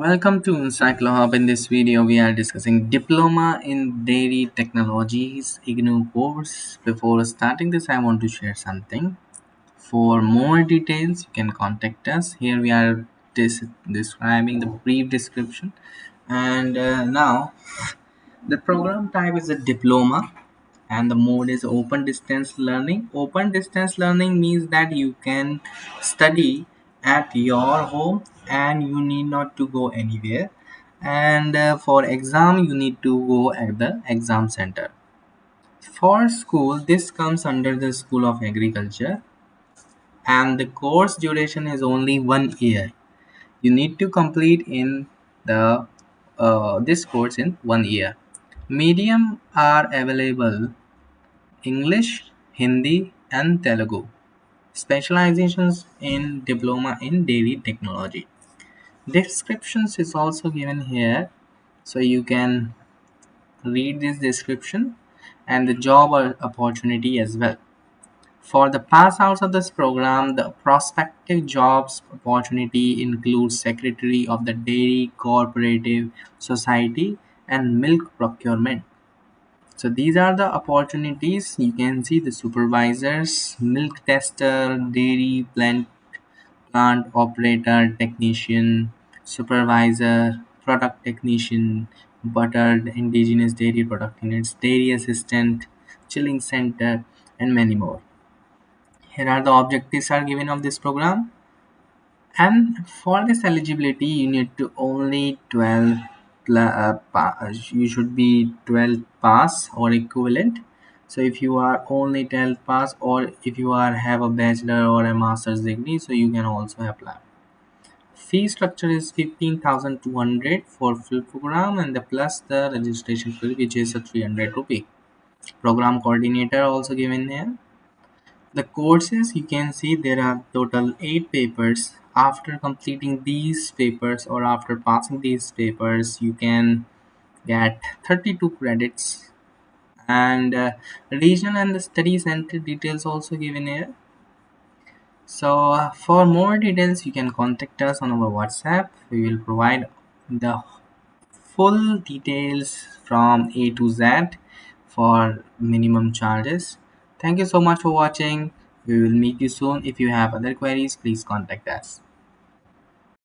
Welcome to Hub. In this video, we are discussing Diploma in Dairy Technologies Ignou course. Before starting this, I want to share something. For more details, you can contact us. Here we are describing the brief description. And now, the program type is a diploma and the mode is open distance learning. Open distance learning means that you can study at your home and you need not to go anywhere, and for exam you need to go at the exam center. For school, this comes under the School of Agriculture, and the course duration is only 1 year. You need to complete in the this course in 1 year. Medium are available: English, Hindi, and Telugu. Specializations in Diploma in Dairy Technology. Descriptions is also given here, so you can read this description and the job opportunity as well. For the pass outs of this program, the prospective jobs opportunity includes Secretary of the Dairy Cooperative Society and Milk Procurement. So these are the opportunities. You can see the supervisors, milk tester, dairy plant operator, technician, supervisor, product technician, buttered indigenous dairy product units, dairy assistant, chilling center, and many more. Here are the objectives are given of this program. And for this eligibility, you need to only 12 you should be 12 pass or equivalent. So if you are only 12 pass, or if you are have a bachelor or a master's degree, so you can also apply. Fee structure is 15,200 for full program, and the plus the registration fee, which is a 300 rupee. Program coordinator also given here. The courses, you can see there are total 8 papers. After completing these papers or after passing these papers, you can get 32 credits. And regional and the study center details also given here. So for more details, you can contact us on our WhatsApp. We will provide the full details from A to Z for minimum charges. Thank you so much for watching. We will meet you soon. If you have other queries, please contact us.